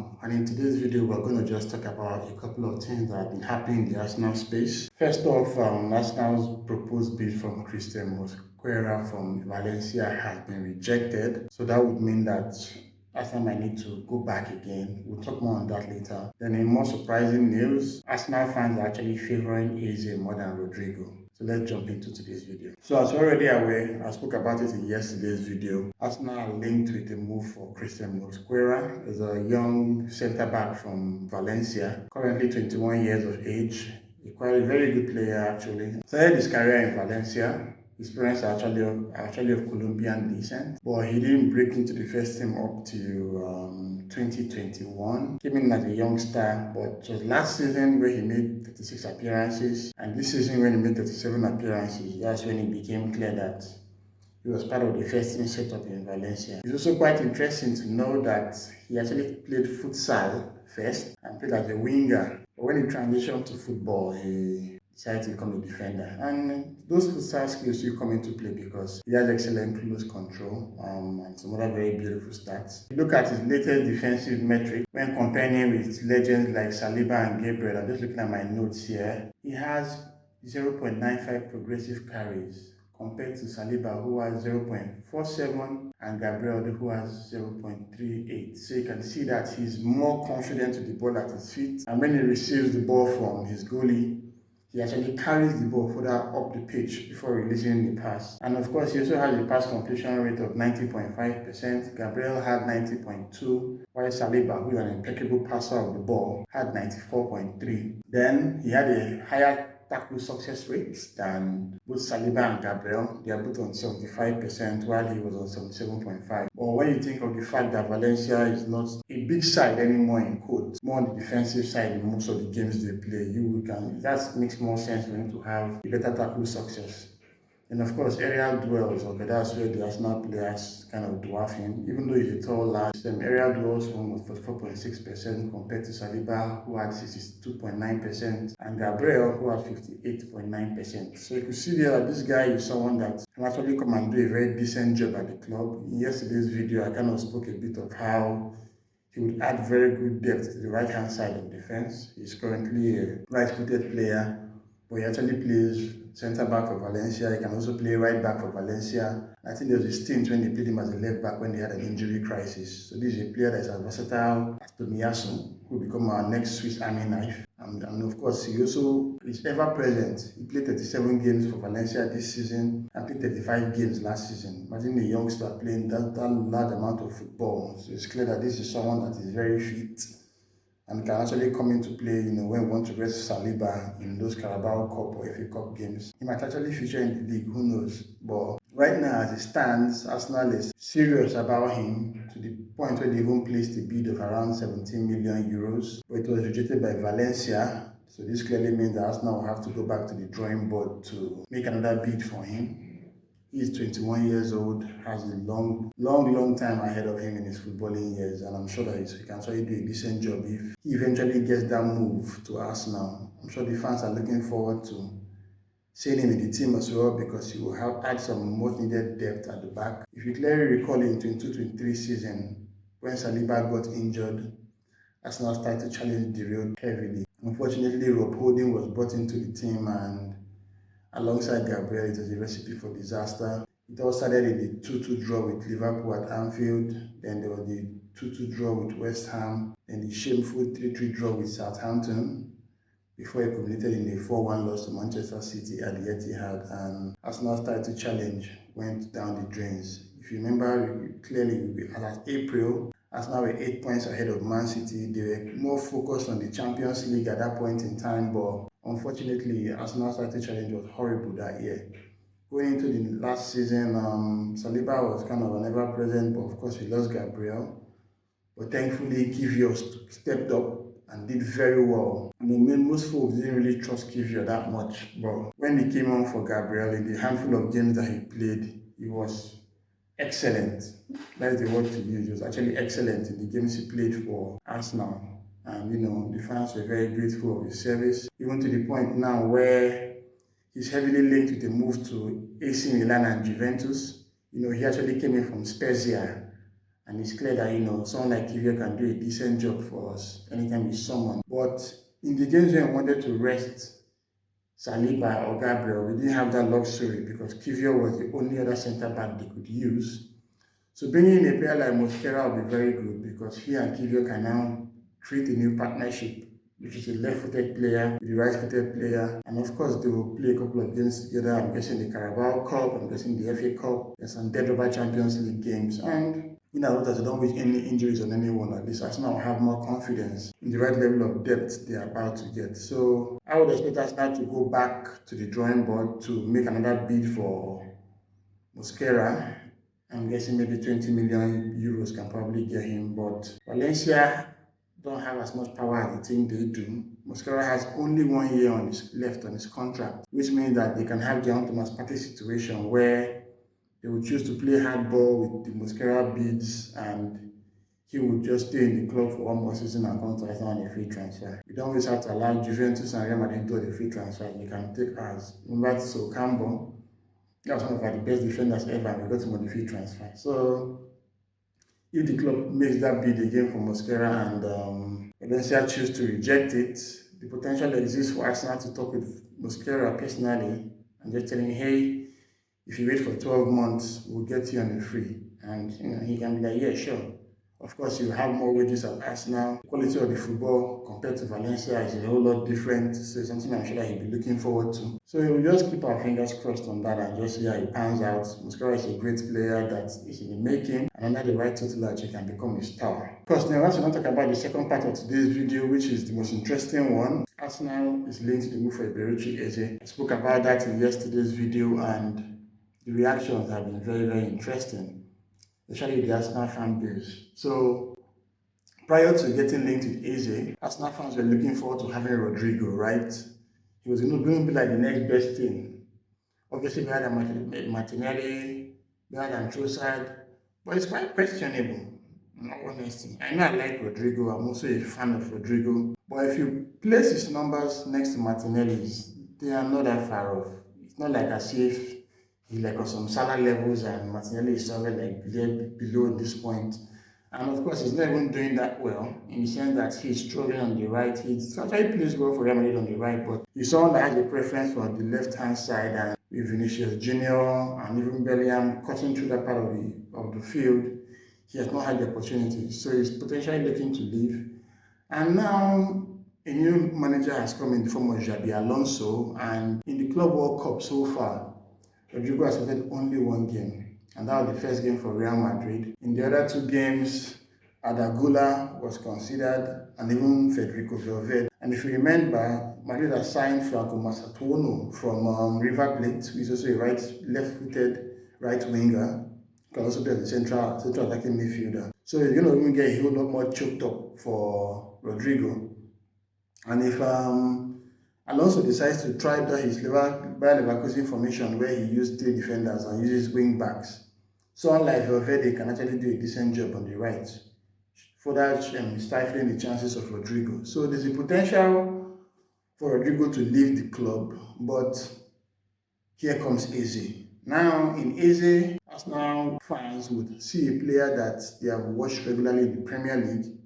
Arsenal, and in today's video we're going to just talk about a couple of things that have been happening in the Arsenal space. First off, Arsenal's proposed bid from Christhian Mosquera from Valencia has been rejected, so that would mean that Arsenal might need to go back again. We'll talk more on that later. Then in more surprising news, Arsenal fans are actually favoring Eze more than Rodrygo. So let's jump into today's video. So as you're already aware, I spoke about it in yesterday's video. Arsenal are linked with a move for Christhian Mosquera. Is a young centre-back from Valencia, currently 21 years of age. He's quite a very good player actually. Started his career in Valencia. His parents are actually of Colombian descent, but he didn't break into the first team up to 2021. Came in as a youngster, but it was last season where he made 36 appearances, and this season when he made 37 appearances, that's when it became clear that he was part of the first team setup in Valencia. It's also quite interesting to know that he actually played futsal first and played as a winger, but when he transitioned to football, he decided to become a defender, and those futsal skills will come into play because he has excellent close control and some other very beautiful stats. If you look at his latest defensive metric when comparing him with legends like Saliba and Gabriel. I'm just looking at my notes here. He has 0.95 progressive carries compared to Saliba, who has 0.47, and Gabriel, who has 0.38. So you can see that he's more confident with the ball at his feet, and when he receives the ball from his goalie, he actually carries the ball further up the pitch before releasing the pass. And of course, he also has a pass completion rate of 90.5%. Gabriel had 90.2%, while Saliba, who is an impeccable passer of the ball, had 94.3%. Then he had a higher tackle success rates than both Saliba and Gabriel. They are both on 75%, while he was on 77.5%. But when you think of the fact that Valencia is not a big side anymore in quotes, more on the defensive side in most of the games they play, that makes more sense for him to have a better tackle success. And of course, aerial duels, okay, that's where the Arsenal players kind of dwarf him. Even though he's a tall lad, aerial duels won with 44.6% compared to Saliba, who had 62.9%, and Gabriel, who had 58.9%. So you can see there that this guy is someone that can actually come and do a very decent job at the club. In yesterday's video, I kind of spoke a bit of how he would add very good depth to the right-hand side of defense. He's currently a right-footed player, but he actually plays centre-back for Valencia. He can also play right-back for Valencia. I think there was a stint when they played him as a left-back when they had an injury crisis. So this is a player that is as versatile as Tomiyasu, who will become our next Swiss Army knife. And of course, he also is ever-present. He played 37 games for Valencia this season and played 35 games last season. Imagine a youngster playing that large amount of football. So it's clear that this is someone that is very fit and can actually come into play, when we want to rest Saliba in those Carabao Cup or FA Cup games. He might actually feature in the league, who knows? But right now, as it stands, Arsenal is serious about him to the point where they even placed a bid of around 17 million euros, but it was rejected by Valencia. So this clearly means that Arsenal will have to go back to the drawing board to make another bid for him. He's 21 years old, has a long time ahead of him in his footballing years, and I'm sure that he can actually do a decent job if he eventually gets that move to Arsenal. I'm sure the fans are looking forward to seeing him in the team as well, because he will add some much needed depth at the back. If you clearly recall, in 22-23 season, when Saliba got injured, Arsenal started to challenge the road heavily. Unfortunately, Rob Holding was brought into the team, and alongside Gabriel, it was a recipe for disaster. It all started in the 2-2 draw with Liverpool at Anfield. Then there was the 2-2 draw with West Ham. Then the shameful 3-3 draw with Southampton, before it culminated in a 4-1 loss to Manchester City at the Etihad. And Arsenal started to challenge, went down the drains. If you remember clearly, as April, Arsenal were 8 points ahead of Man City. They were more focused on the Champions League at that point in time, but unfortunately, Arsenal's title challenge was horrible that year. Going into the last season, Saliba was kind of an ever-present, but of course we lost Gabriel. But thankfully, Kivior stepped up and did very well. I mean, most folks didn't really trust Kivior that much, but when he came on for Gabriel, in the handful of games that he played, he was excellent. That is the word to use. He was actually excellent in the games he played for Arsenal. And the fans were very grateful of his service, even to the point now where he's heavily linked with a move to AC Milan and Juventus. He actually came in from Spezia, And it's clear that, someone like Kivio can do a decent job for us anytime he's someone. But in the games when we wanted to rest Saliba or Gabriel, we didn't have that luxury because Kivio was the only other centre back they could use. So bringing in a player like Mosquera will be very good because he and Kivio can now create a new partnership, which is a left-footed player with a right-footed player. And of course, they will play a couple of games together. I'm guessing the Carabao Cup, I'm guessing the FA Cup, and some dead over Champions League games. And as I don't wish any injuries on anyone, at least Arsenal will have more confidence in the right level of depth they are about to get. So I would expect Arsenal to go back to the drawing board to make another bid for Mosquera. I'm guessing maybe 20 million euros can probably get him, but Valencia don't have as much power as the team they do. Mosquera has only 1 year left on his contract, which means that they can have the Thomas Partey situation where they would choose to play hardball with the Mosquera bids and he would just stay in the club for one more season and come to Arsenal on a free transfer. We don't always have to allow Juventus and Real Madrid to do the free transfer. They can take ours. Remember, so Campbell, that was one of the best defenders ever, and we got him on the free transfer. So if the club makes that bid again for Mosquera and Valencia choose to reject it, the potential exists for Arsenal to talk with Mosquera personally and just tell him, hey, if you wait for 12 months, we'll get you on the free. And he can be like, yeah, sure. Of course, you have more wages at Arsenal. The quality of the football compared to Valencia is a whole lot different. So it's something I'm sure that he'll be looking forward to. So we'll just keep our fingers crossed on that and just see how it pans out. Mosquera is a great player that is in the making. And under the right tutelage, he can become a star. Of course, now let's not talk about the second part of today's video, which is the most interesting one. Arsenal is linked to the move for Eberechi Eze. I spoke about that in yesterday's video and the reactions have been very, very interesting, especially the Arsenal fan base. So, prior to getting linked with Eze, Arsenal fans were looking forward to having Rodrygo, right? He was going to be like the next best thing. Obviously, better than Martinelli, better than Trossard, but it's quite questionable, in all honesty. I know I like Rodrygo, I'm also a fan of Rodrygo, but if you place his numbers next to Martinelli's, they are not that far off. It's not like as if he's like on some Salah levels and Martinelli is somewhere like below at this point. And of course, he's not even doing that well in the sense that he's struggling on the right. He actually plays well for Real Madrid on the right, but he's someone that has a preference for the left-hand side. And with Vinicius Junior and even Bellingham cutting through that part of the field, he has not had the opportunity. So he's potentially looking to leave. And now a new manager has come in the form of Xabi Alonso, and in the Club World Cup so far, Rodrygo has played only one game, and that was the first game for Real Madrid. In the other two games, Adagula was considered, and even Federico Valverde. And if you remember, Madrid has signed Franco Massatuono from River Plate, who is also a left-footed right winger. Can also be as a central attacking midfielder. So he's going to even get a whole lot more choked up for Rodrygo. And if Alonso decides to try his Bayer Leverkusen formation where he used 3 defenders and uses wing backs, someone like Valverde can actually do a decent job on the right, further stifling the chances of Rodrygo. So there's a potential for Rodrygo to leave the club, but here comes Eze. Now, in Eze, Arsenal fans would see a player that they have watched regularly in the Premier League,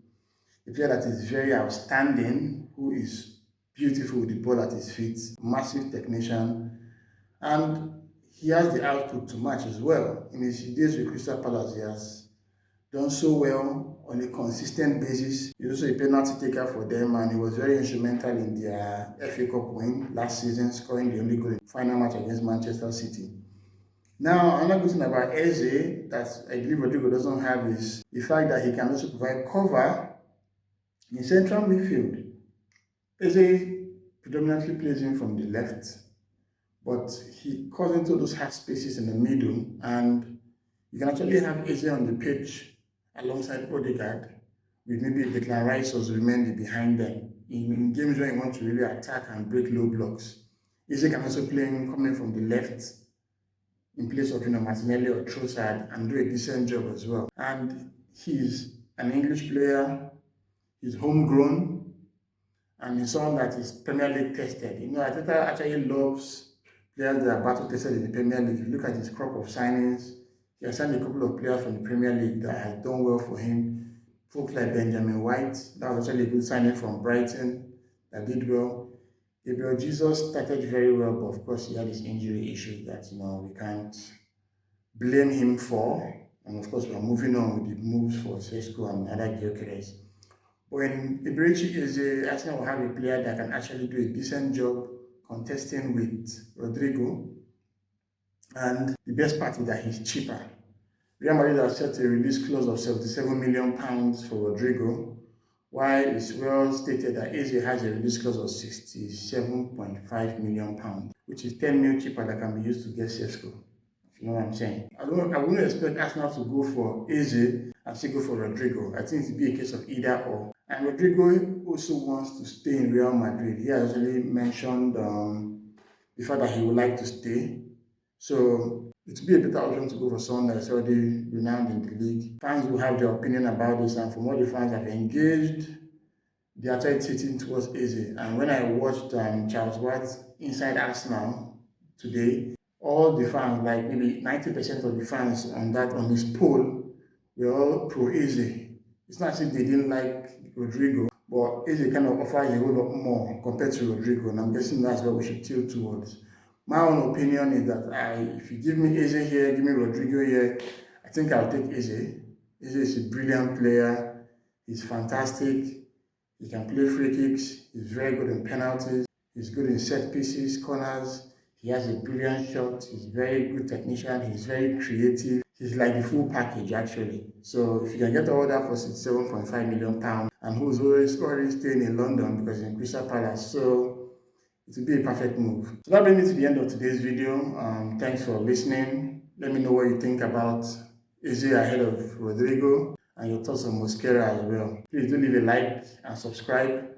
a player that is very outstanding, who is beautiful with the ball at his feet, massive technician, and he has the output to match as well. In his days with Crystal Palace, he has done so well on a consistent basis. He's also a penalty taker for them, and he was very instrumental in their FA Cup win last season, scoring the only goal in the final match against Manchester City. Now, another good thing about Eze that I believe Rodrygo doesn't have is the fact that he can also provide cover in central midfield. Eze predominantly plays in from the left, but he cuts into those hard spaces in the middle, and you can actually have Eze on the pitch alongside Odegaard, with maybe Declan Rice or Zubimendi behind them. In games where you want to really attack and break low blocks, Eze can also play coming from the left in place of Martinelli or Trossard and do a decent job as well. And he's an English player, he's homegrown, and he's someone that is Premier League tested. Arteta actually loves players that are battle tested in the Premier League. If you look at his crop of signings, He has signed a couple of players from the Premier League that has done well for him. Folks like Benjamin White, that was actually a good signing from Brighton that did well. Eberechi Eze started very well, but of course he had his injury issue that we can't blame him for. And of course we are moving on with the moves for Sesko and other Gyökeres. When Eberechi Eze, Arsenal will have a player that can actually do a decent job contesting with Rodrygo, and the best part is that he's cheaper. Real Madrid has set a release clause of £77 million for Rodrygo, while it's well stated that Eze has a release clause of £67.5 million, which is 10 mil cheaper that can be used to get Sesko. You know what I'm saying? I wouldn't expect Arsenal to go for Eze and still go for Rodrygo. I think it would be a case of either or. And Rodrygo also wants to stay in Real Madrid. He has actually mentioned the fact that he would like to stay. So it would be a better option to go for someone that's already renowned in the league. Fans will have their opinion about this, and from all the fans have engaged, they are sitting towards Eze. And when I watched Charles Watt inside Arsenal today, all the fans, like maybe 90% of the fans on his poll, were all pro Eze. It's not as if they didn't like Rodrygo, but Eze kind of offers a whole lot more compared to Rodrygo, and I'm guessing that's what we should tilt towards. My own opinion is that if you give me Eze here, give me Rodrygo here, I think I'll take Eze. Eze is a brilliant player. He's fantastic. He can play free kicks. He's very good in penalties. He's good in set pieces, corners. He has a brilliant shot. He's a very good technician. He's very creative. He's like the full package, actually. So if you can get all that for £67.5 million, and who's already staying in London because he's in Crystal Palace, so it will be a perfect move. So that brings me to the end of today's video. Thanks for listening. Let me know what you think about Eze ahead of Rodrygo, and your thoughts on Mosquera as well. Please do leave a like and subscribe,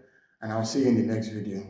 and I'll see you in the next video.